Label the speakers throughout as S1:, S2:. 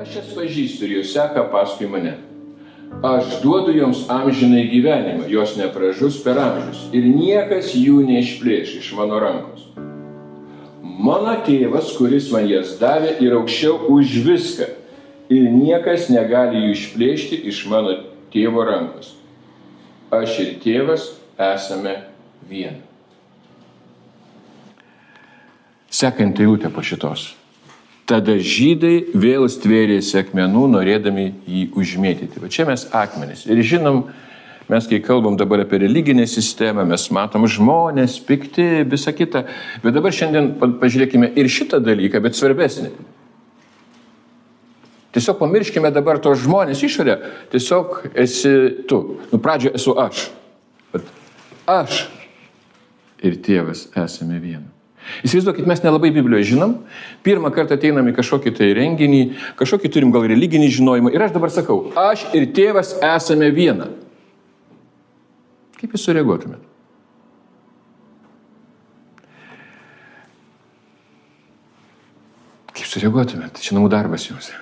S1: Aš jas pažįstu ir jos seka paskui mane. Aš duodu joms amžinai gyvenimą, jos nepražus per amžius ir niekas jų neišplėš iš mano rankos. Mano tėvas, kuris man jas davė, yra aukščiau už viską ir niekas negali jų išplėšti iš mano tėvo rankos. Aš ir tėvas esame viena. Sekanti eilutė po šitos. Tada žydai vėl stvėrėsi akmenų, norėdami jį užmėtyti. Va čia mes akmenys. Ir žinom, mes kai kalbam dabar apie religinę sistemą, mes matom žmonės, pikti, visa kita. Bet dabar šiandien pažiūrėkime ir šitą dalyką, bet svarbesnį. Tiesiog pamirškime dabar tos žmonės išorę. Tiesiog esi tu. Pradžioje esu aš. Aš ir tėvas esame viena. Įsivaizduokit, mes nelabai Biblijoje žinom, pirmą kartą ateinam į kažkokį tai renginį, kažkokį turim gal religinį žinojimą ir aš dabar sakau, aš ir tėvas esame viena. Kaip jūs sureaguotumėt? Kaip sureaguotumėt? Čia namų darbas jums.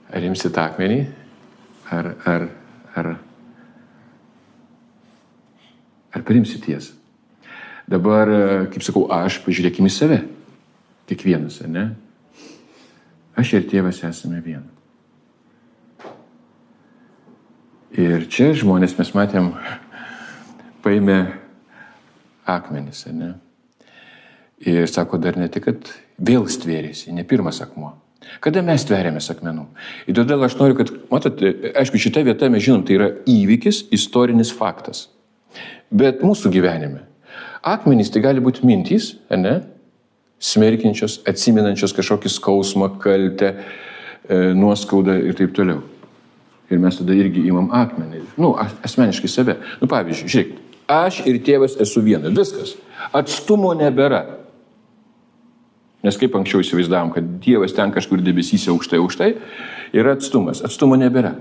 S1: Ar imsit akmenį? Ar priimsit tiesą? Dabar, kaip sakau, aš pažiūrėkime į save. Kiekvienas, ne? Aš ir tėvas esame viena. Ir čia žmonės, mes matėm, paėmė akmenis, ne? Ir sako, dar ne tik, kad vėl stvėrėsi, ne pirmas akmuo. Kada mes stveriamės akmenų? Ir todėl aš noriu, kad, matot, aišku, šitą vietą mes žinom, tai yra įvykis, istorinis faktas. Bet mūsų gyvenime akmenys tai gali būti mintys, ne? Smerkiančios, atsimenančios kažkokį skausmą, kaltę, nuoskaudą ir taip toliau. Ir mes tada irgi imam akmenį. Asmeniškai save. Pavyzdžiui, žiūrėk, aš ir tėvas esu viena. Viskas. Atstumo nebėra. Nes kaip anksčiau įsivaizdavom, kad Dievas ten kažkur debesyse aukštai, yra atstumas. Atstumo nebėra.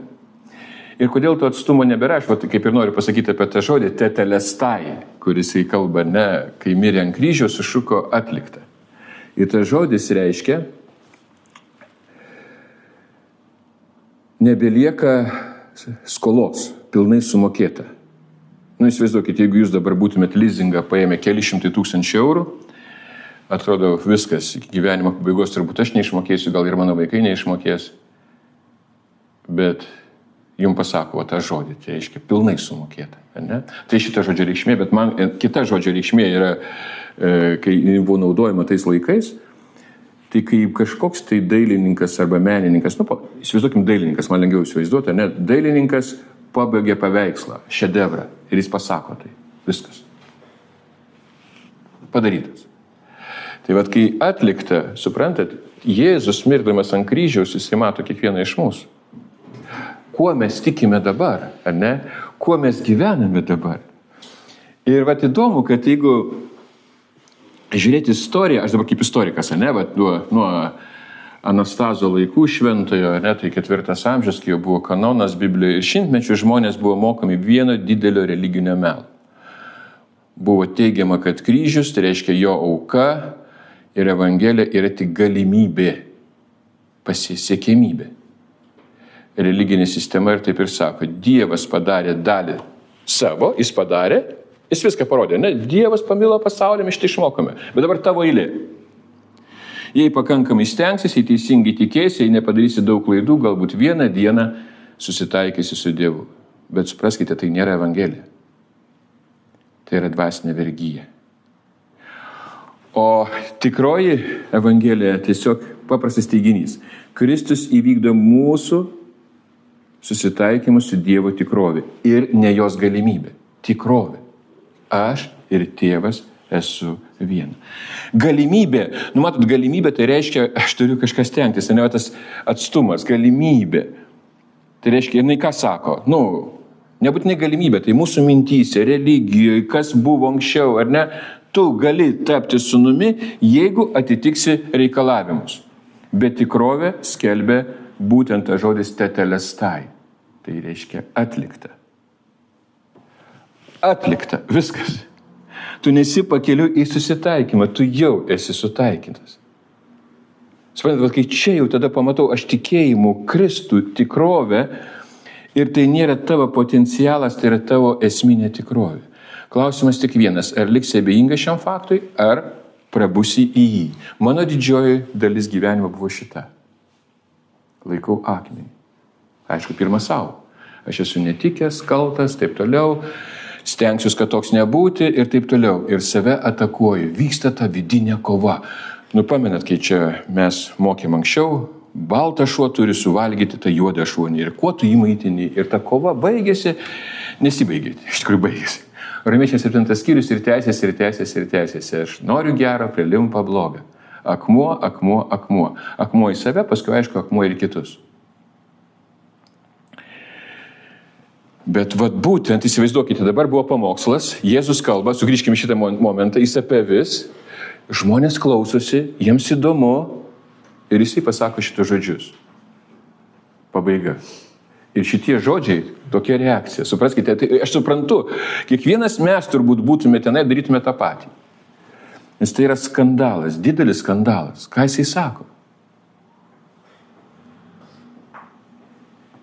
S1: Ir kodėl to atstumo nebėra, aš kaip ir noriu pasakyti apie tą žodį tetelestai, kuris į kalbą, ne, kai mirė ant kryžiaus, sušuko atlikta. Ir tas žodis reiškia, nebelieka skolos, pilnai sumokėta. Įsivaizduokit, jeigu jūs dabar būtumėt lizingą paėmę keli šimtai tūkstančių eurų, atrodo viskas, iki gyvenimo pabaigos turbūt aš neišmokėsiu, gal ir mano vaikai neišmokės, bet jums pasako tą žodį, tai reiškia pilnai sumokėta. Ne? Tai šita žodžio reikšmė, bet man kita žodžio reikšmė yra, kai buvo naudojama tais laikais, tai kai kažkoks tai dailininkas arba menininkas, įsivaizduokim dailininkas, man lengviau įsivaizduoti, ne? Dailininkas pabaigė paveikslą, šedevrą ir jis pasako tai, viskas. Padarytas. Tai vat, kai atlikta, suprantat, Jėzus mirdamas ant kryžiaus, jis mato kiekvieną iš mūsų. Kuo mes tikime dabar, ar ne? Kuo mes gyvename dabar. Ir vat įdomu, kad jeigu žiūrėti istoriją, aš dabar kaip istorikas, ne, vat nuo Anastazo laikų šventojo, ne, tai 4 amžius, kai jau buvo kanonas Biblijoje, ir šimtmečių žmonės buvo mokomi vieno didelio religinio melo. Buvo teigiama, kad kryžius, tai reiškia jo auka ir evangelija yra tik galimybė, pasiekimybė. Religinė sistema ir taip ir sako, Dievas padarė dalį savo, jis padarė, jis viską parodė, ne, Dievas pamilo pasaulį, mes štai išmokome, bet dabar tavo eilė. Jei pakankamai stengsis, jei teisingai tikėsi, jei nepadarysi daug klaidų, galbūt vieną dieną susitaikysi su Dievu. Bet supraskite, tai nėra evangelija. Tai yra dvasinė vergyja. O tikroji evangelija tiesiog paprastas teiginys. Kristus įvykdo mūsų susitaikymus su Dievo tikrovė ir ne jos galimybė. Tikrovė. Aš ir tėvas esu viena. Galimybė, matot, galimybė tai reiškia, aš turiu kažką stengtis, ne tas atstumas, galimybė. Tai reiškia, jinai ką sako? Nebūtinai galimybė, tai mūsų mintyse, religijoje, kas buvo anksčiau, ar ne, tu gali tapti sūnumi, jeigu atitiksi reikalavimus. Bet tikrovė skelbia būtent tas žodis tetelestai. Tai reiškia atlikta. Atlikta. Viskas. Tu nesi pakeliu į susitaikymą, tu jau esi sutaikytas. Suprantate, kai čia jau tada pamatau, aš tikėjimu Kristų tikrovę ir tai nėra tavo potencialas, tai yra tavo esminė tikrovė. Klausimas tik vienas, ar liksi abejinga šiam faktui, ar prabusi į jį. Mano didžioji dalis gyvenimo buvo šita. Laikau akmenį. Aišku, pirmą savo. Aš esu netikęs, kaltas, taip toliau, stengsiuosi, kad toks nebūti ir taip toliau. Ir save atakuoju. Vyksta ta vidinė kova. Pamenat, kai čia mes mokėm anksčiau, baltas šuo turi suvalgyti tą juodą šunį. Ir kuo tu jį maitini. Ir ta kova baigėsi, nesibaigė. Iš tikrųjų baigėsi. Romiečiams 7 skyrius ir tęsiasi, ir tęsiasi, ir tęsiasi. Aš noriu gero, prilimpa blogą. Akmuo, akmuo, akmuo. Akmuo į save, paskui aišku, akmuo ir kitus. Bet vat būtent, įsivaizduokite, dabar buvo pamokslas, Jėzus kalba, sugrįžkime šitą momentą, jis apie vis, žmonės klausosi, jiems įdomu ir jisai pasako šitus žodžius. Pabaiga. Ir šitie žodžiai, tokia reakcija, supraskite, tai aš suprantu, kiekvienas mes turbūt būtume tenai, darytume tą patį. Nes tai yra skandalas, didelis skandalas. Ką jisai sako?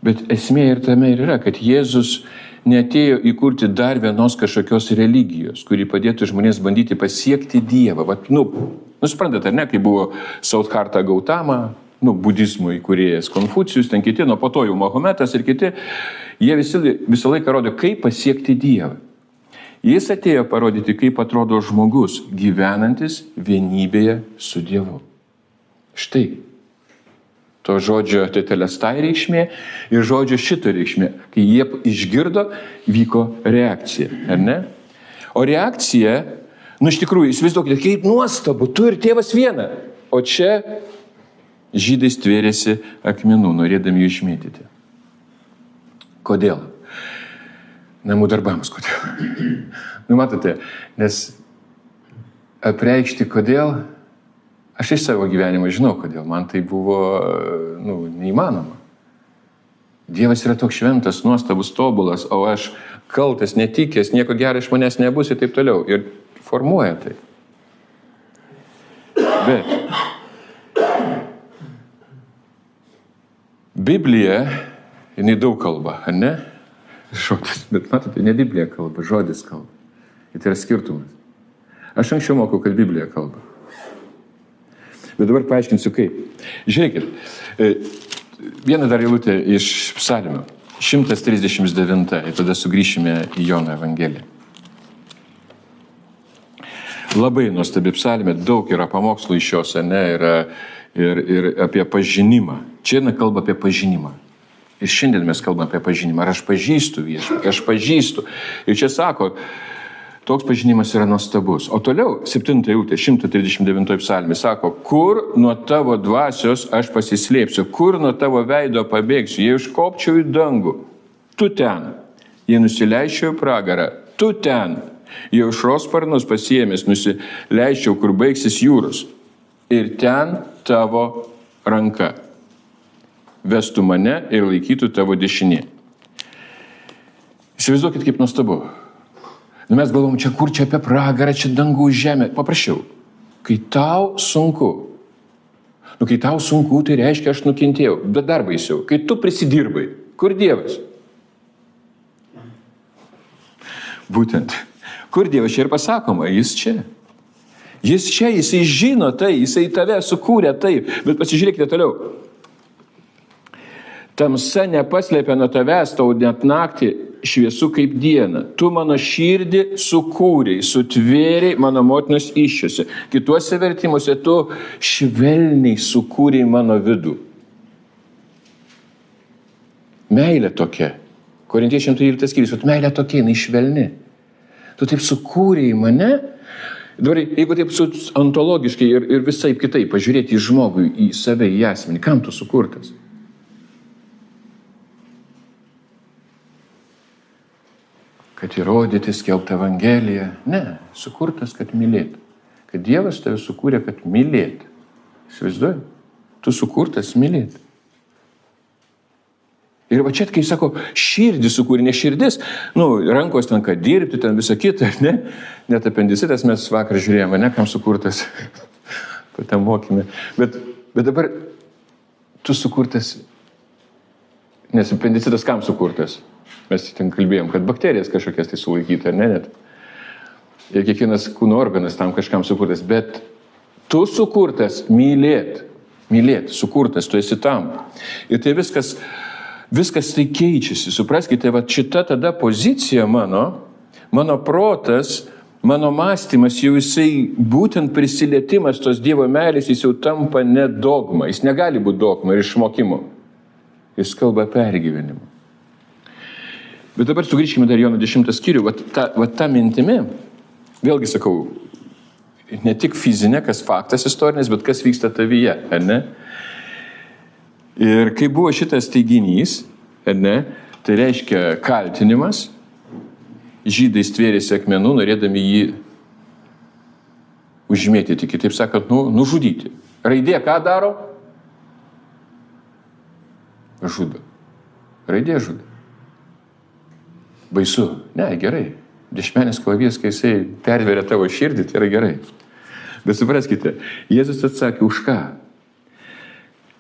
S1: Bet esmė ir tame ir yra, kad Jėzus neatėjo įkurti dar vienos kažkokios religijos, kuri padėtų žmonės bandyti pasiekti Dievą. Suprantate, ar ne, kai buvo Sautharta Gautama, budizmo įkūrėjas Konfucijus, ten kiti, po to jau Mahometas ir kiti, jie visą laiką rodo, kaip pasiekti Dievą. Jis atėjo parodyti, kaip atrodo žmogus, gyvenantis vienybėje su Dievu. Štai. To žodžio tetelestai reikšmė ir žodžio šito reikšmė. Kai jie išgirdo, vyko reakcija, ar ne? O reakcija, iš tikrųjų, įsivaizduokite, kaip nuostabu, tu ir tėvas viena. O čia žydai stvėrėsi akmenų, norėdami jų išmėtyti. Kodėl? Namų darbams kodėl? Matote, nes apreikšti kodėl, aš iš savo gyvenimo žinau kodėl, man tai buvo neįmanoma. Dievas yra toks šventas, nuostabus, tobulas, o aš kaltas, netikęs, nieko gero iš manęs nebus ir taip toliau. Ir formuoja tai. Bet Biblija, jinai daug kalba, ar ne? Žodis, bet matote, ne Biblija kalba, žodis kalba. Ir tai yra skirtumas. Aš anksčiau mokau, kad Biblija kalba. Bet dabar paaiškinsiu kaip. Žiūrėkit, vieną dar eilutę iš Psalmių, 139, ir tada sugrįšime į Jono Evangeliją. Labai nuostabi psalmė, daug yra pamokslų iš jos, ne, yra ir apie pažinimą. Čia kalba apie pažinimą. Ir šiandien mes kalbame apie pažinimą. Ar aš pažįstu viešpatį? Aš pažįstu. Ir čia sako, toks pažinimas yra nuostabus. O toliau, 7 eilutė, 139 psalmė sako, kur nuo tavo dvasios aš pasislėpsiu, kur nuo tavo veido pabėgsiu, jei užkopčiau į dangų, tu ten, jei nusileisčiau į pragarą, tu ten, jei aušros sparnus pasiėmęs nusileisčiau, kur baigsis jūros, ir ten tavo ranka vestų mane ir laikytų tavo dešinė. Įsivaizduokit, kaip nuostabu. Mes galvom, čia kur, čia apie pragarą, čia dangų, žemė. Paprašiau, kai tau sunku, tai reiškia, aš nukentėjau, bet dar baisiau, kai tu prisidirbai, kur Dievas? Būtent, kur Dievas čia ir pasakoma, jis čia. Jis čia, jisai žino tai, jisai tave sukūrė taip, bet pasižiūrėkite toliau. Tamsa nepaslėpia nuo tavęs, tau net naktį šviesu kaip diena. Tu mano širdį sukūrei, sutvėrei mano motinos įsčiose. Kituose vertimuose tu švelniai sukūrei mano vidų. Meilė tokia. Korintiečiams 13 skyrius, o meilė tokia, jinai švelni. Tu taip sukūrei mane. Dabar, jeigu taip ontologiškai ir visai kitaip pažiūrėti į žmogų, į save, į asmenį, kam tu sukurtas? Kad įrodyti, skelbti Evangeliją. Ne, sukurtas, kad mylėtų. Kad Dievas tave sukūrė, kad mylėtų. Įsivaizduoji? Tu sukurtas mylėti. Ir va čia, kai sako, širdį sukūrė, ne širdis, rankos ten, kad dirbti, ten visą kitą, ne? Net apendicitas mes vakar žiūrėjome, ne, kam sukurtas, tam mokime. Bet Bet dabar tu sukurtas, nes apendicitas kam sukurtas? Mes ten kalbėjom, kad bakterijas kažkokias tai sulaikyti, ar ne net. Ir kiekvienas kūno organas tam kažkam sukurtas. Bet tu sukurtas mylėt, sukurtas, tu esi tam. Ir tai viskas tai keičiasi. Supraskite, va šita tada pozicija mano protas, mano mąstymas, jau jisai būtent prisilietimas tos Dievo meilės, jis jau tampa ne dogma. Jis negali būti dogma ir išmokimu. Jis kalba pergyvenimu. Bet dabar sugrįžkime dar Jono 10 skyrių. Va ta mintimi, vėlgi sakau, ne tik fizinė, kas faktas istorinis, bet kas vyksta tavyje, ar ne? Ir kai buvo šitas teiginys, ar ne, tai reiškia kaltinimas, žydai stvėrėsi akmenų, norėdami jį užmėtyti, kitaip sakant, nužudyti. Raidė ką daro? Žudo. Raidė žudo. Baisu. Ne, gerai. Dešmenis kalavijas, kai jisai perveria tavo širdį, tai yra gerai. Bet supraskite, Jėzus atsakė, už ką?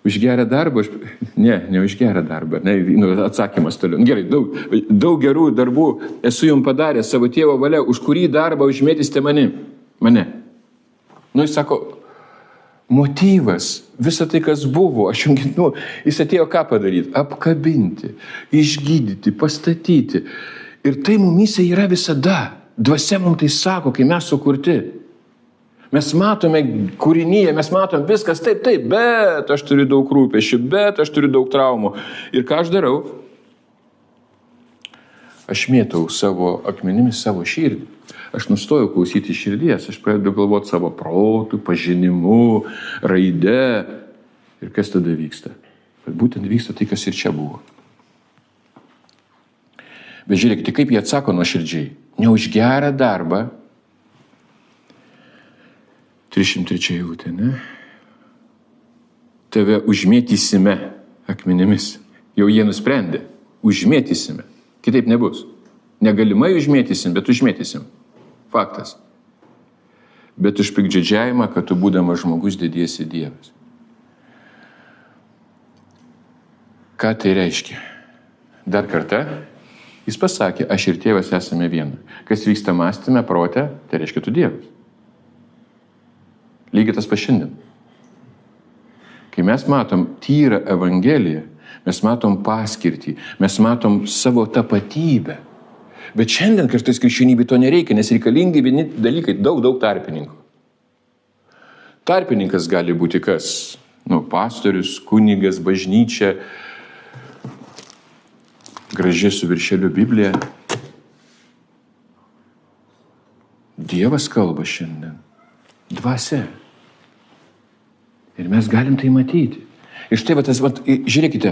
S1: Už gerą darbą? Ne už gerą darbą. Atsakymas toliau. Gerai, daug gerų darbų esu jums padaręs savo tėvo valia, už kurį darbą užmėtysite mane. Jis sako, motyvas, visa tai, kas buvo, jis atėjo ką padaryti? Apkabinti, išgydyti, pastatyti. Ir tai mumyse yra visada. Dvasia mums tai sako, kai mes sukurti. Mes matome kūrinyje, mes matome viskas taip, bet aš turiu daug rūpesčių, bet aš turiu daug traumų. Ir ką aš darau? Aš mėtau savo akmenimis savo širdį. Aš nustojau klausyti širdies, aš pradedu galvoti savo protų, pažinimu, raide. Ir kas tada vyksta? Bet būtent vyksta tai, kas ir čia buvo. Bet žiūrėkite, kaip jie atsako nuoširdžiai. Ne už gerą darbą, 303 eilutė, ne? Tave užmėtysime akmenimis. Jau jie nusprendė. Užmėtysime. Kitaip nebus. Negalimai užmėtysim, bet užmėtysim. Faktas. Bet už piktdžiadžiavimą, kad tu būdamas žmogus dediesi Dievas. Ką tai reiškia? Dar kartą, jis pasakė, aš ir tėvas esame viena. Kas vyksta mąstyme, prote, tai reiškia tu Dievas. Lygiai tas šiandien. Kai mes matom tyrą evangeliją, mes matom paskirtį, mes matom savo tapatybę. Bet šiandien kartais krikščionybei to nereikia, nes reikalingi vieni dalykai, daug tarpininkų. Tarpininkas gali būti kas? Pastorius, kunigas, bažnyčia, graži su viršeliu Biblija. Dievas kalba šiandien. Dvasia. Ir mes galim tai matyti. Ir štai, žiūrėkite,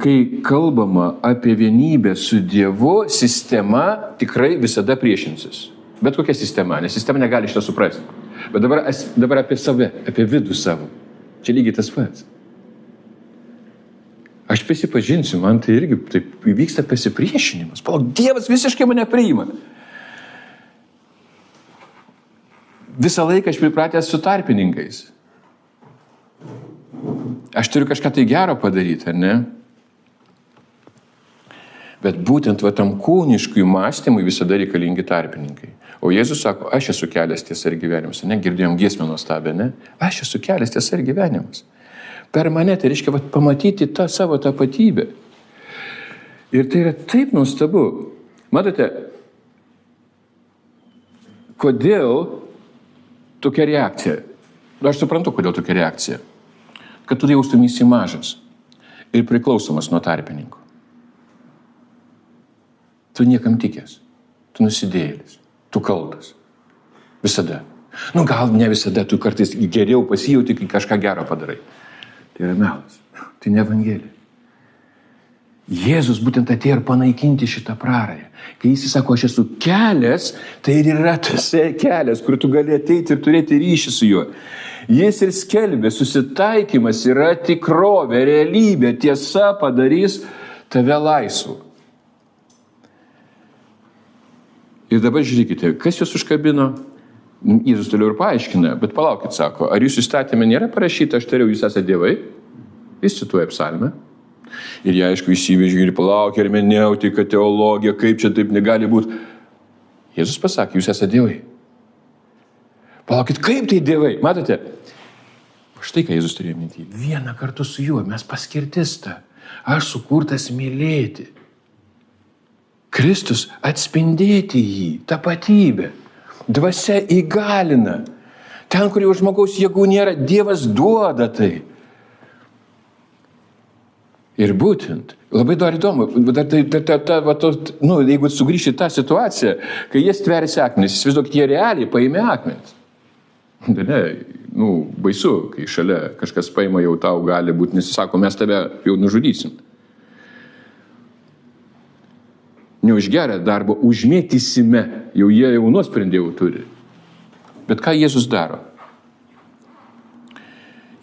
S1: kai kalbama apie vienybę su Dievu, sistema tikrai visada priešinsis. Bet kokia sistema, nes sistema negali šitą suprasti. Bet dabar apie save, apie vidų savo. Čia lygiai tas pats. Aš prisipažinsiu, man tai irgi taip vyksta pasipriešinimas. Palauk, Dievas visiškai mane priima. Visą laiką aš pripratęs su tarpininkais. Aš turiu kažką tai gero padaryti, ar ne? Bet būtent tam kūniškui mąstymui visada reikalingi tarpininkai. O Jėzus sako, aš esu kelias, tiesa ir gyvenimas. Girdėjom giesmę nuostabią, ne? Aš esu kelias, tiesa ir gyvenimas. Per mane tai reiškia pamatyti tą savo tapatybę. Ir tai yra taip nuostabu. Matote, kodėl tokia reakcija? Aš suprantu, kodėl tokia reakcija. Kad tu jaustumėsi mažas ir priklausomas nuo tarpininkų. Tu niekam tikęs. Tu nusidėjėlis. Tu kaltas. Visada. Gal ne visada, tu kartais geriau pasijauti, kai kažką gero padarai. Tai yra melas. Tai ne evangelija. Jėzus būtent atėjo ir panaikinti šitą prarąją. Kai jis sako, aš esu kelias, tai ir yra tas kelias, kur tu gali ateiti ir turėti ryšį su juo. Jis ir skelbė, susitaikymas yra tikrovė, realybė, tiesa padarys tave laisvu. Ir dabar žiūrėkite, kas jūs užkabino? Jėzus toliau ir paaiškina, bet palaukit, sako, ar jūsų įstatymė nėra parašyta, aš tariau, jūs esate dievai? Jis cituoja psalmę. Ir jie, aišku, įsivežė ir palaukė, hermeneutika, teologija, kaip čia taip negali būti. Jėzus pasakė, jūs esate dievai. Palaukit, kaip tai dievai? Matote? Štai ką Jėzus turėjo minti. Vieną kartu su juo mes paskirtis tą. Aš sukurtas mylėti. Kristus atspindėti jį, tapatybę. Dvasia įgalina. Ten, kur jau žmogaus jėgų nėra, Dievas duoda tai. Ir būtent, labai dar įdomu, jeigu sugrįžti tą situaciją, kai jie stverėsi akmenis, įsivaizduok, jie realiai paėmė akmenis. Baisu, kai šalia kažkas paima, jau tau gali būti, nes jis sako, mes tave jau nužudysim. Ne už gerą darbą, užmėtysime, jau jie jau nuosprendį jau turi. Bet ką Jėzus daro?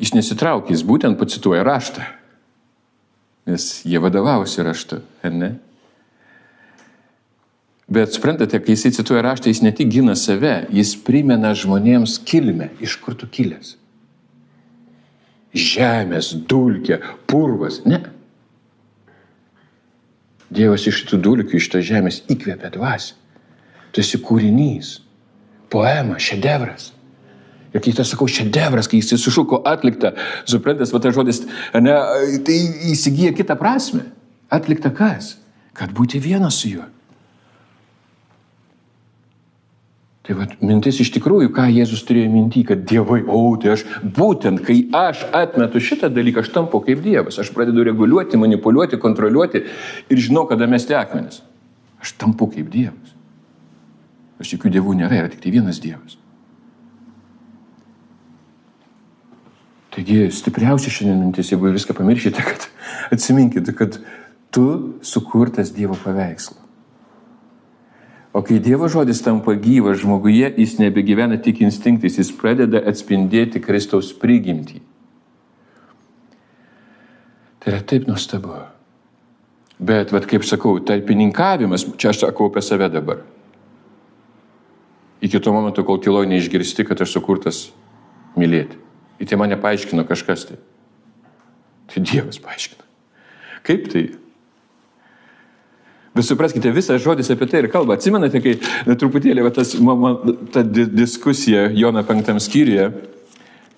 S1: Jis nesitraukia, jis būtent pacituoja raštą. Nes jie vadovavosi raštu, ar ne? Bet suprantate, kai jis cituoja raštą, jis ne tik gina save, jis primena žmonėms kilmę, iš kur tu kilęs. Žemės, dulkė, purvas, ne. Dievas iš tų dulkių, iš tos žemės įkvėpė dvasią. Tu esi kūrinys, poema, šedevras. Ir kai tas sakau šedevras, kai jis sušuko atliktą, suprantas, va tas žodis, ne, tai įsigyja kitą prasme. Atlikta kas? Kad būti vienas su juo. Tai va, mintis iš tikrųjų, ką Jėzus turėjo minty, kad dievai, tai aš, būtent, kai aš atmetu šitą dalyką, aš tampu kaip Dievas. Aš pradedu reguliuoti, manipuliuoti, kontroliuoti ir žinau, kada mesti akmenis. Aš tampu kaip Dievas. Aš jokių dievų nėra, yra tik tai vienas Dievas. Taigi, stipriausia šiandien mintis, jeigu viską pamiršite, kad atsiminkite, kad tu sukurtas Dievo paveikslo. O kai Dievo žodis tampa gyvas žmoguje, jis nebegyvena tik instinktais, jis pradeda atspindėti Kristaus prigimtį. Tai yra taip nuostabu. Bet, kaip sakau, tarpininkavimas, čia aš sakau apie save dabar. Iki to momento, kol tyloj neišgirsti, kad aš sukurtas mylėti. Ir tai mane paaiškino kažkas tai. Tai Dievas paaiškino. Kaip tai? Bet supraskite, visas žodis apie tai ir kalba. Atsimenate, kai truputėlį ta diskusija Jono 5 skyriuje,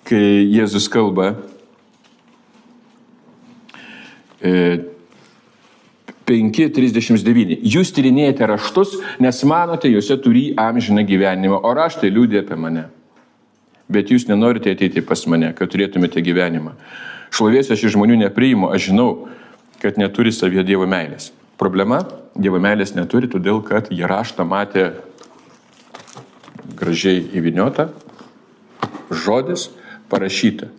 S1: kai Jėzus kalba 5:39. Jūs tyrinėjate raštus, nes manote, juose turi amžiną gyvenimą, o raštai liudija apie mane. Bet jūs nenorite ateiti pas mane, kad turėtumėte gyvenimą. Šlovės aš iš žmonių nepriimu, aš žinau, kad neturi savyje Dievo meilės. Problema, Dievo meilės neturi, todėl, kad jie raštą matė gražiai įvyniotą, žodis parašyta.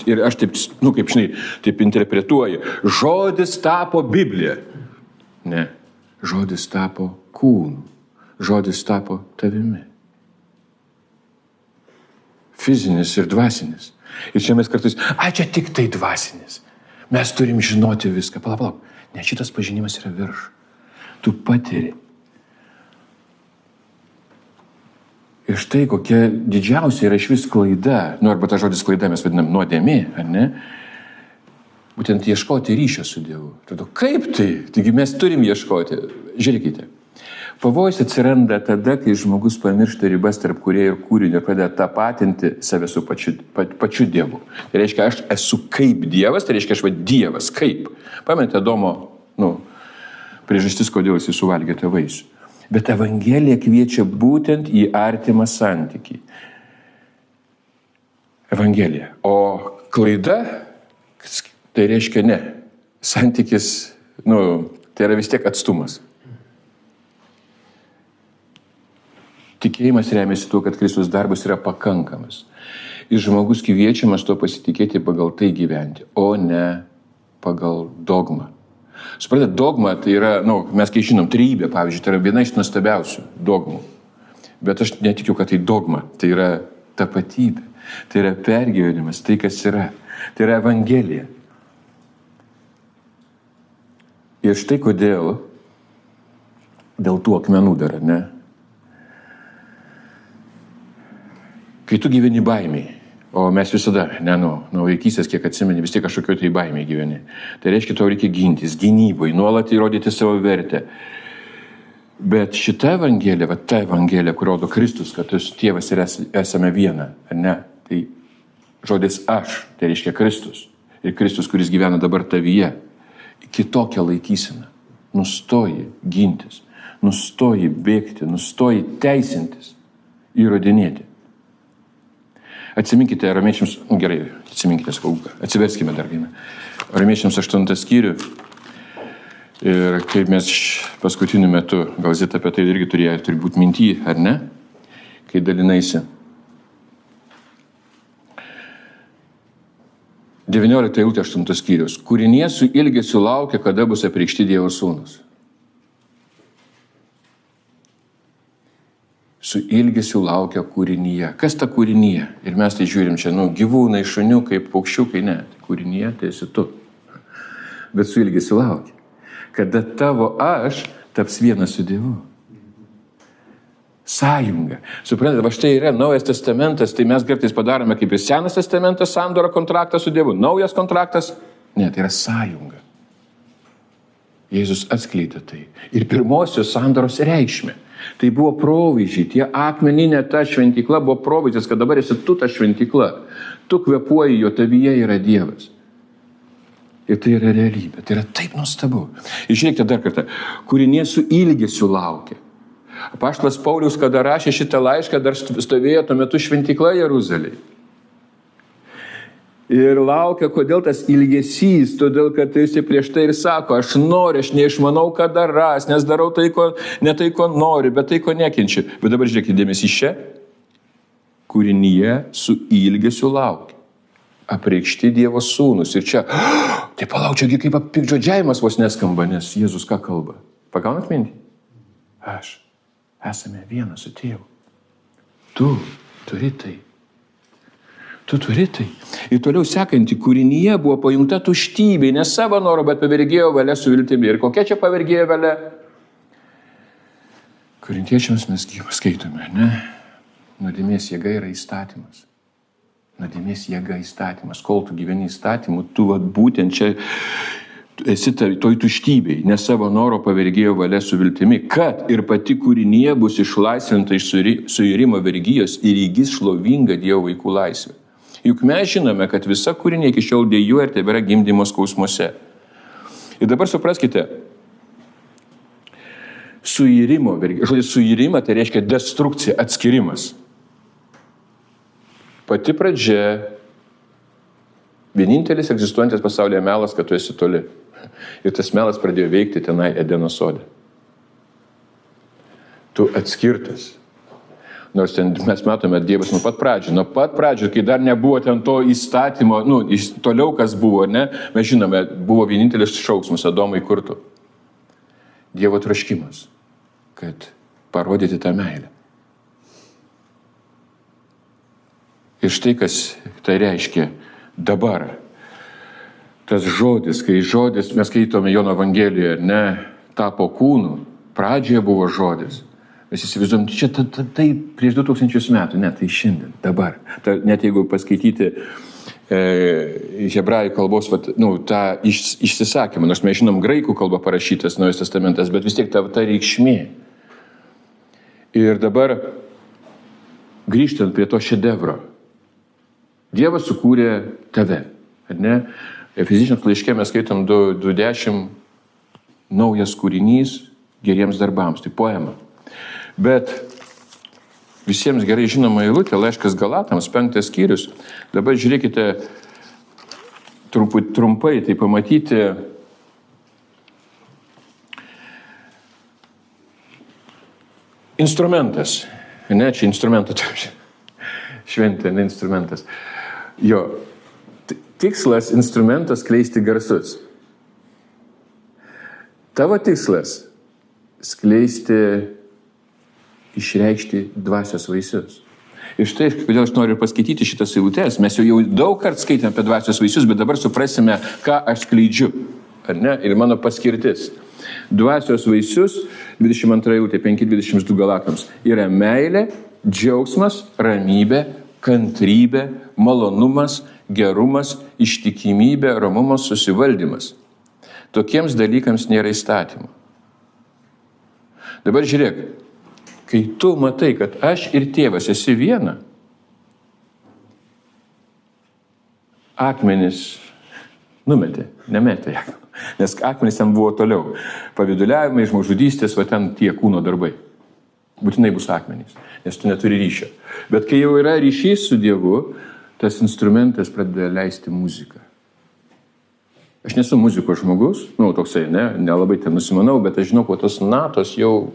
S1: Ir aš taip interpretuoju. Žodis tapo Biblija. Ne, žodis tapo kūnu. Žodis tapo tavimi. Fizinis ir dvasinis. Ir čia mes kartais, čia tik tai dvasinis. Mes turim žinoti viską. Palauk. Ne, šitas pažinimas yra virš. Tu patiri. Ir štai kokia didžiausia yra išvis klaida, arba ta žodis klaida mes vadinam nuodėmė, ar ne? Būtent ieškoti ryšio su Dievu. Tada, kaip tai? Taigi mes turim ieškoti. Žiūrėkite. Pavojus atsiranda tada, kai žmogus pamiršta ribas tarp kūrėjo ir kūrinio ir pradeda tapatinti save su pačiu Dievu. Tai reiškia, aš esu kaip Dievas, tai reiškia, aš Dievas kaip. Pamenate Adomo, priežastis, kodėl jis suvalgė tą vaisių. Bet Evangelija kviečia būtent į artimą santykį. Evangelija. O klaida, tai reiškia ne. Santykis, tai yra vis tiek atstumas. Tikėjimas remiasi tuo, kad Kristus darbas yra pakankamas. Ir žmogus kviečiamas to pasitikėti pagal tai gyventi, o ne pagal dogmą. Supratėte, dogma tai yra, mes kai žinom, trejybė, pavyzdžiui, tai yra viena iš nuostabiausių dogmų. Bet aš netikiu, kad tai dogma, tai yra tapatybė, tai yra pergyvenimas, tai kas yra, tai yra Evangelija. Ir štai kodėl, dėl tų akmenų dar, ne? kai tu gyveni baimiai, o mes visada, nuo vaikystės, kiek atsimeni, vis tiek kažkokio tai baimiai gyveni. Tai reiškia, tau reikia gintis, gynybai, nuolat įrodyti savo vertę. Bet šita evangelija, ta evangelija, kur rodo Kristus, kad tu su Tėvas ir esame viena, ar ne? Tai žodis aš, tai reiškia Kristus. Ir Kristus, kuris gyvena dabar tavyje, kitokią laikyseną. Nustoji gintis, nustoji bėgti, nustoji teisintis, įrodinėti. Atsiminkite Romiečiams, gerai, atsiverskime dar vieną. Romiečiams 8 skyrių. Ir kaip mes paskutiniu metu, gal Zita apie tai irgi turi būti minty, ar ne, kai dalinaisi. 19 eilutė 8 skyrius. Kūrinė su ilgesiu laukia, kada bus apreikšti Dievo sūnūs. Su ilgesiu laukia kūrinyje. Kas ta kūrinyje? Ir mes tai žiūrim čia, gyvūnai, šuniukai, paukščiukai, ne. Kūrinyje tai esi tu. Bet su ilgesiu laukia. Kada tavo aš taps vienas su Dievu. Sąjunga. Suprantate, va štai yra Naujas testamentas, tai mes kartais padarome kaip ir Senas testamentas, sandoro kontraktą su Dievu. Naujas kontraktas, ne, tai yra sąjunga. Jėzus atskleidė tai. Ir pirmosios sandoros reikšmė. Tai buvo provaizdžiai, tie akmeninė ta šventykla buvo provaizdis, kad dabar esi tu ta šventykla. Tu kvėpuoji, jo tavyje yra Dievas. Ir tai yra realybė, tai yra taip nuostabu. Ir žiūrėkite dar kartą, kūrinė su ilgesiu laukia. Apaštalas Paulius, kada rašė šitą laišką, dar stovėjo tuo metu šventykla Jeruzalėje. Ir laukia, kodėl tas ilgesys, todėl, kad jis prieš tai ir sako, aš noriu, aš neišmanau, ką daras, nes darau tai, ne tai, ko noriu, bet tai, ko nekenčiu. Bet dabar žiūrėkite dėmesį čia, kūrinyje su ilgesiu laukia. Apreikšti Dievo sūnus. Ir čia, tai palaukčiagi kaip piktžodžiavimas vos neskamba, nes Jėzus ką kalba? Pagaunat mintį? Aš. Esame vienas su Tėvu. Tu turi tai. Tu turi tai. Ir toliau sekanti kūrinyje buvo pajungta tuštybė, ne savo noro, bet pavergėjo valia su viltimi. Ir kokia čia pavergėjo valia? Korintiečiams mes skaitome, ne? Nuodėmės jėga yra įstatymas. Nuodėmės jėga įstatymas. Kol tu gyveni įstatymu, tu būtent čia esi toj tuštybėj, ne savo noro pavergėjo valia su viltimi, kad ir pati kūrinyje bus išlaisvinta iš suirimo vergijos ir įgis šlovingą Dievo vaikų laisvę. Juk mes žinome, kad visa kūrinė iki šiol dejuoja ir tebėra gimdymo skausmuose. Ir dabar supraskite, suirimo vergija. Žodis suirima tai reiškia destrukcija, atskirimas. Pati pradžia, vienintelis egzistuojantis pasaulyje melas, kad tu esi toli. Ir tas melas pradėjo veikti tenai Edeno sode. Tu atskirtas. Nors ten mes matome Dievas nuo pat pradžių, kai dar nebuvo ten to įstatymo, toliau kas buvo, ne, mes žinome, buvo vienintelis šauksmas Adomui kurtų. Dievo troškimas, kad parodyti tą meilę. Ir štai kas tai reiškia dabar. Tas žodis, kai žodis, mes skaitome Jono Evangelijoje, ne, tapo kūnu, pradžioje buvo žodis. Mes įsivaizduom, čia tai prieš 2000 metų, ne, tai šiandien, dabar. Net jeigu paskaityti hebrajų kalbos, tą išsisakymą, nors mes žinom graikų kalbą parašytas Naujas testamentas, bet vis tiek ta reikšmė. Ir dabar, grįžtant prie to šedevro, Dievas sukūrė tave, ar ne? Efeziečiams laiške mes skaitom 2:10 naujas kūrinys geriems darbams, tai poema. Bet visiems gerai žinoma eilutė, laiškas Galatams, 5 skyrius. Dabar žiūrėkite trumpai, tai pamatyti instrumentas. Ne, čia instrumentas. Šventė, ne instrumentas. Jo, tikslas instrumentas skleisti garsus. Tavo tikslas skleisti, išreikšti dvasios vaisius. Ir štai, kodėl aš noriu paskaityti šitas eilutes. Mes jau daug kartų skaitėme apie dvasios vaisius, bet dabar suprasime, ką aš skleidžiu. Ar ne? Ir mano paskirtis. Dvasios vaisius, 22 eilutė, 5:22 Galatams, yra meilė, džiaugsmas, ramybė, kantrybė, malonumas, gerumas, ištikimybė, romumas, susivaldymas. Tokiems dalykams nėra įstatymų. Dabar žiūrėk, kai tu matai, kad aš ir tėvas esi viena, akmenis nemetė, nes akmenis ten buvo toliau. Pavyduliavimai, žmogžudystės, va ten tie kūno darbai. Būtinai bus akmenys, nes tu neturi ryšio. Bet kai jau yra ryšys su Dievu, tas instrumentas pradeda leisti muziką. Aš nesu muzikos žmogus, toksai, nelabai ten nusimanau, bet aš žinau, kad tos natos jau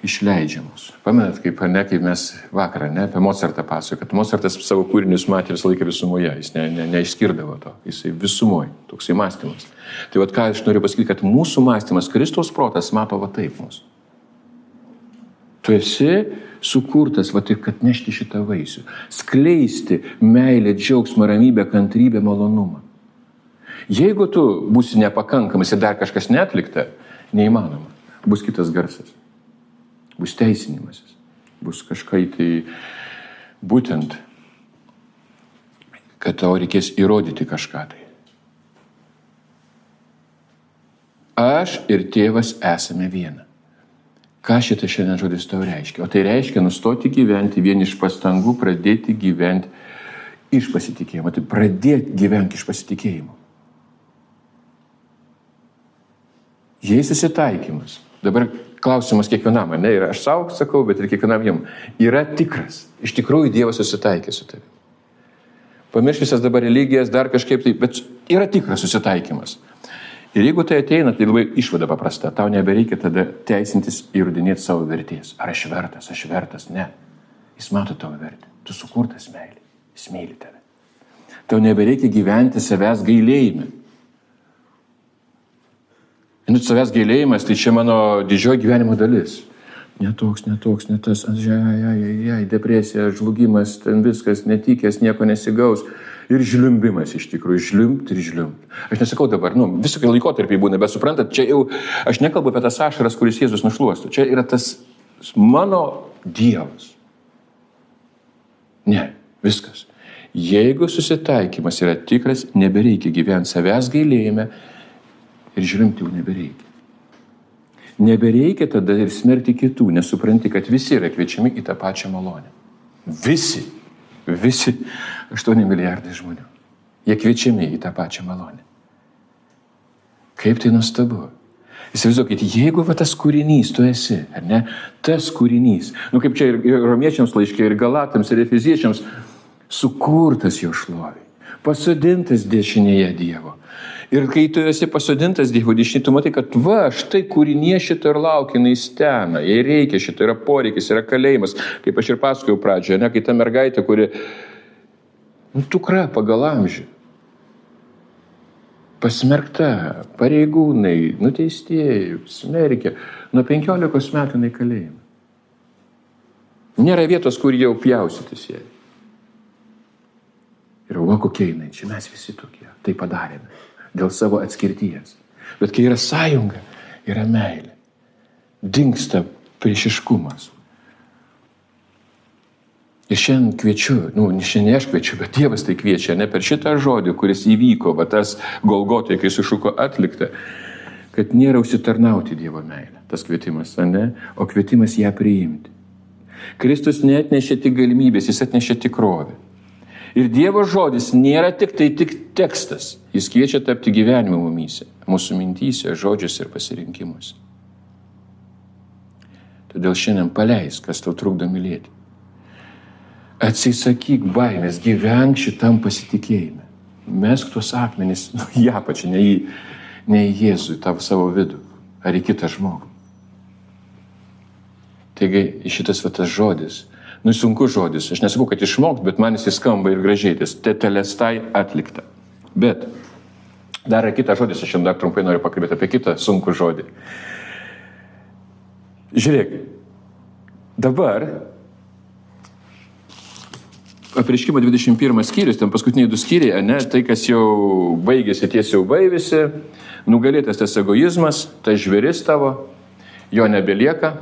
S1: išleidžiamos. Pamenat, kaip mes vakarą, apie Mozartą pasakojo, kad Mozartas savo kūrinius matė visą laiką visumoje, jis neišskirdavo to, jisai visumoje, toksai mąstymas. Tai vat ką aš noriu pasakyti, kad mūsų mąstymas, Kristaus protas mato va taip mūsų. Tu esi sukurtas, va tik, kad nešti šitą vaisių. Skleisti meilę, džiaugsmą, ramybę, kantrybę, malonumą. Jeigu tu būsi nepakankamas ir dar kažkas neatlikta, neįmanoma. Bus kitas garsas. Bus teisinimasis. Bus kažkai tai būtent, kad tau reikės įrodyti kažką tai. Aš ir tėvas esame viena. Ką šitą šiandien žodis tau reiškia? O tai reiškia nustoti gyventi vien iš pastangų, pradėti gyventi iš pasitikėjimo. Tai pradėti gyventi iš pasitikėjimo. Jei susitaikymas, dabar klausimas kiekvienam, ir aš savo sakau, bet ir kiekvienam jam, yra tikras. Iš tikrųjų Dievas susitaikė su tavimi. Pamiršk visas dabar religijas, dar kažkaip tai, bet yra tikras susitaikymas. Ir jeigu tai ateina, tai labai išvada paprasta. Tau nebereikia tada teisintis įrodinėti savo vertės. Ar aš vertas, ne. Jis mato tavo vertę. Tu sukurtas meilė. Jis myli tave. Tau nebereikia gyventi savęs gailėjime. Savęs gailėjimas, tai čia mano didžioji gyvenimo dalis. Netoks, netas, depresija, žlugimas, ten viskas, netikės, nieko nesigaus. Ir žliumbimas iš tikrųjų, žliumbt. Aš nesakau dabar, visokie laikotarpiai būna, bet suprantat, čia jau, aš nekalbu apie tas ašaras, kuris Jėzus nušluostų. Čia yra tas mano Dievas. Ne, viskas. Jeigu susitaikymas yra tikras, nebereikia gyventi savęs gailėjime ir žliumbti jau nebereikia. Nebereikia tada ir smerkti kitų, nesupranti, kad visi yra kviečiami į tą pačią malonę. Visi 8 milijardai žmonių. Jie kviečiami į tą pačią malonę. Kaip tai nuostabu. Įsivaizduokit, jeigu tas kūrinys tu esi, ar ne? Tas kūrinys, kaip čia ir romiečiams laiške, ir galatams, ir efeziečiams, sukurtas jo šloviai, pasodintas dešinėje Dievo. Ir kai tu esi pasodintas Dievo dešinėje, tu matai, kad štai kūrinė šito ir laukia, jinai stena, jai reikia šito, yra poreikis, yra kalėjimas, kaip aš ir pasakojau pradžioje, kai ta mergaitė, kuri tukra pagal amžių, pasmerkta, pareigūnai, nuteistieji, smerkė, nuo 15 metų jinai kalėjime. Nėra vietos, kur jau pjausytis jai. Ir kokie jinai, čia mes visi tokie, tai padarėme. Dėl savo atskirties. Bet kai yra sąjunga, yra meilė. Dingsta priešiškumas. Ir šiandien kviečiu, šiandien aš kviečiu, bet Dievas tai kviečia, ne per šitą žodį, kuris įvyko, tas Golgotai, kai sušuko atlikta, kad nėra užsitarnauti Dievo meilę, tas kvietimas, ne? O kvietimas ją priimti. Kristus neatnešė tik galimybės, jis atnešė tikrovę. Ir Dievo žodis nėra tik tekstas. Jis kviečia tapti gyvenimo mumyse, mūsų mintyse, žodžiuose ir pasirinkimuose. Todėl šiandien paleisk, kas tau trukdo mylėti. Atsisakyk baimės, gyvenk šitam pasitikėjime. Mesk tuos akmenis į apačią, ne į Jėzų, į tavo savo vidų, ar į kitą žmogų. Taigi šitas tas žodis, sunkus žodis. Aš nesakau, kad išmokt, bet man jis skamba ir gražiai. Tetelestai atlikta. Bet dar yra kitas žodis, aš jums dar trumpai noriu pakalbėti apie kitą sunkų žodį. Žiūrėk, dabar apreiškimo 21 skyrius, ten paskutiniai 2 skyriai, tai kas jau baigėsi, ties jau baigėsi, nugalėtas tas egoizmas, tas žvėris tavo, jo nebelieka,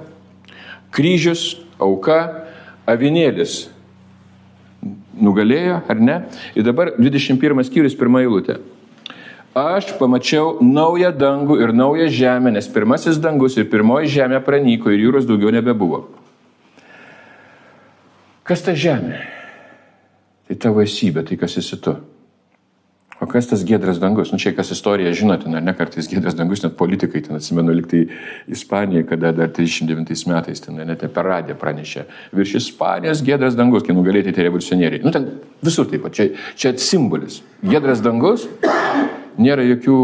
S1: kryžius, auka, Avinėlis nugalėjo, ar ne? Ir dabar 21 skyrius, 1 eilutė. Aš pamačiau naują dangų ir naują žemę, nes pirmasis dangus ir pirmoji žemė pranyko ir jūros daugiau nebebuvo. Kas ta žemė? Tai tavo esybė, tai kas esi tu. O kas tas giedras dangus? Čia kas istorija žinote, ar ne, kartais giedras dangus, net politikai, ten atsimenu, liktai Ispanijai, kada dar 39 metais, ten net per radiją pranešė, virš Ispanijos giedras dangus, kai nugalėti tie revoliucionieriai. Ten visur taip pat, čia simbolis. Giedras dangus, nėra jokių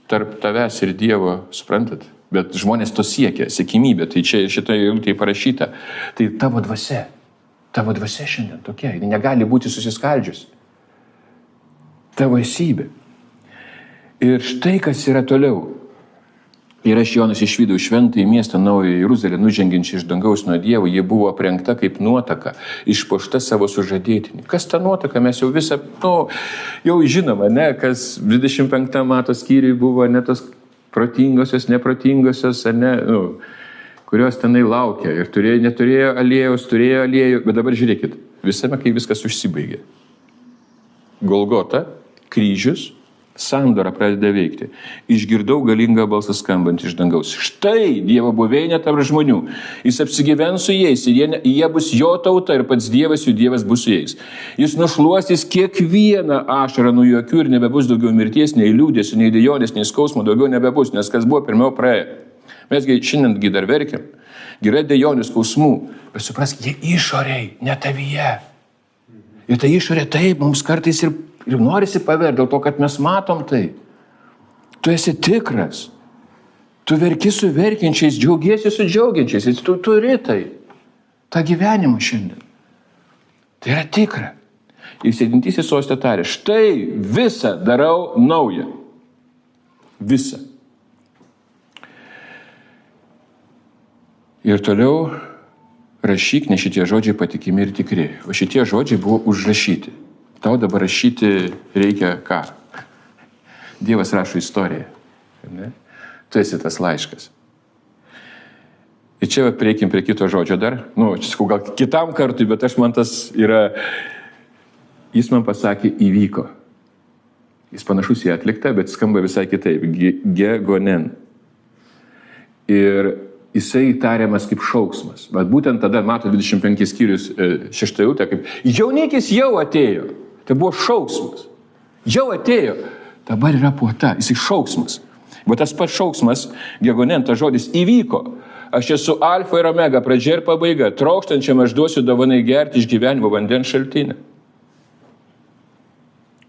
S1: tarp tavęs ir Dievo, suprantat? Bet žmonės to siekia, siekimybė, tai čia šitoje eilutėje parašyta. Tai tavo dvasia šiandien tokia, ji negali būti susiskaldžiusi. Tavo esybė. Ir štai kas yra toliau. Ir aš Jonas išvydau šventąjį miestą Naująją Jeruzalę, nužengiančią iš dangaus nuo Dievo, jie buvo aprengta kaip nuotaka, išpuošta savo sužadėtinį. Kas ta nuotaka? Mes jau visą, jau žinoma, ne, kas 25 metų skyriui buvo, ne tos protingosios, neprotingosios, ne, kurios tenai laukia ir neturėjo aliejaus, turėjo aliejų, bet dabar žiūrėkit, visame, kai viskas užsibaigė. Golgota, kryžius, sandora pradeda veikti. Išgirdau galingą balsą skambant iš dangaus. Štai Dievo buveinė tarp žmonių. Jis apsigyvens su jais ir jie bus jo tauta ir pats Dievas, jų Dievas bus su jais. Jis nušluostys kiekvieną ašarą nuo jų akių ir nebebus daugiau mirties, nei liūdesio, nei dejonės, nei skausmo, daugiau nebebus, nes kas buvo pirmiau praėjo. Mesgi šiandien dar verkiam. Yra dejonių, skausmų, bet suprask, jie išoriai, ne tavyje. Ir ta išorė taip mums kartais ir norisi paverti, dėl to, kad mes matom tai. Tu esi tikras. Tu verki su verkiančiais, džiaugiesi su džiaugiančiais. Tu turi tai. tą gyvenimą šiandien. Tai yra tikra. Ir sėdintysis soste tarė, štai visą darau naują. Visą. Ir toliau rašyk, nes šitie žodžiai patikimi ir tikri. O šitie žodžiai buvo užrašyti. Tau dabar rašyti reikia ką? Dievas rašo istoriją. Ne? Tu esi tas laiškas. Ir čia prieikim prie kito žodžio dar. Čia sakau, gal kitam kartui, bet man tas yra... Jis man pasakė, įvyko. Jis panašus į atliktą, bet skamba visai kitaip. Gegonen. Ir jisai tariamas kaip šauksmas. Bet būtent tada, mato 25 skyrius 6 eilutė, kaip jaunikis jau atėjo. Tai buvo šauksmas. Jau atėjo. Dabar yra puota. Jisai šauksmas. Bet tas pats šauksmas, gegonen, tas žodis įvyko. Aš esu alfa ir omega, pradžia ir pabaiga. Trokštančiam aš duosiu dovanai gerti iš gyvenimo vandens šaltinį.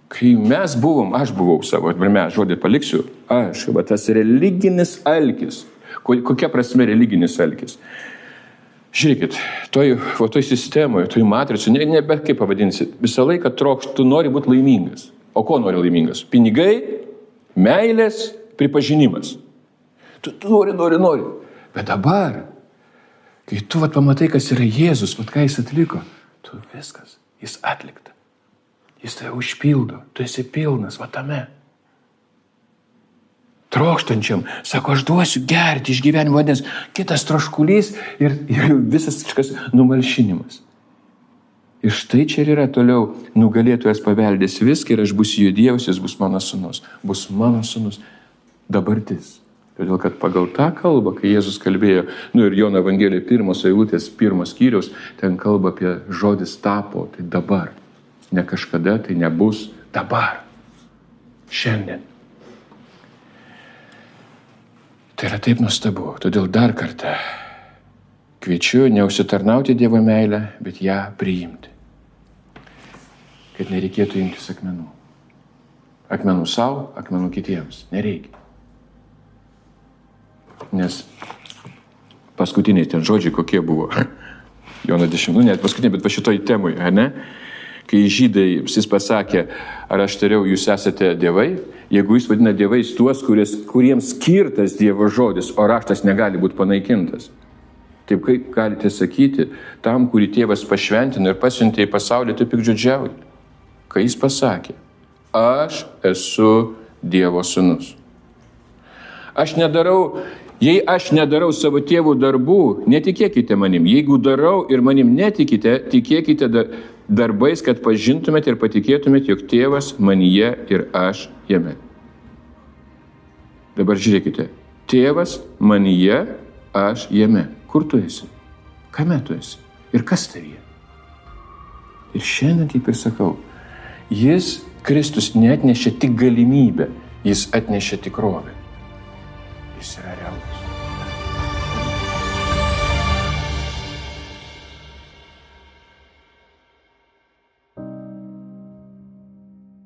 S1: Kai mes buvom, aš buvau savo, mes žodį paliksiu, tas religinis alkis. Kokia prasme religinis alkis? Žiūrėkit, toj sistemoje, toj matricoje, ne bet kaip pavadinsi, visą laiką tu nori būti laimingas. O ko nori laimingas? Pinigai, meilės, pripažinimas. Tu nori. Bet dabar, kai tu pamatai, kas yra Jėzus, ką jis atliko, tu viskas, jis atlikta. Jis tai užpildo, tu esi pilnas, tame. Trokštančiam, sako, aš duosiu gerti iš gyvenimo vandens, kitas troškulys ir visas kažkas numalšinimas. Ir štai čia yra toliau, nugalėtojas paveldės viską ir aš būsiu jo Dievas, jis bus mano sūnus. Bus mano sūnus dabartis. Todėl, kad pagal tą kalbą, kai Jėzus kalbėjo, ir Jono Evangelijos 1 eilutės 1 skyriaus, ten kalba apie žodis tapo, tai dabar. Ne kažkada, tai nebus dabar. Šiandien. Tai yra taip nuostabu. Todėl dar kartą kviečiu neužsitarnauti Dievo meilę, bet ją priimti. Kad nereikėtų imtis akmenų. Akmenų savo, akmenų kitiems. Nereikia. Nes paskutiniai ten žodžiai kokie buvo. Jono 10, net paskutiniai, bet šitoj temui, ne? Kai žydai, jis pasakė, ar aš tariau, jūs esate dievai, jeigu jis vadina dievais tuos, kuriems skirtas Dievo žodis, o raštas negali būti panaikintas. Taip kaip galite sakyti, tam, kurį tėvas pašventino ir pasiuntė į pasaulį, tu piktžodžiauji. Kai jis pasakė, aš esu Dievo sūnus. Aš nedarau Jei aš nedarau savo tėvų darbų, netikėkite manim. Jeigu darau ir manim netikite, tikėkite darbais, kad pažintumėte ir patikėtumėte, jog tėvas manyje ir aš jame. Dabar žiūrėkite. Tėvas manyje, aš jame. Kur tu esi? Kame tu esi? Ir kas tavyje? Ir šiandien, kaip ir sakau, Kristus neatnešė tik galimybę, jis atnešė tikrovę. Jis yra realus.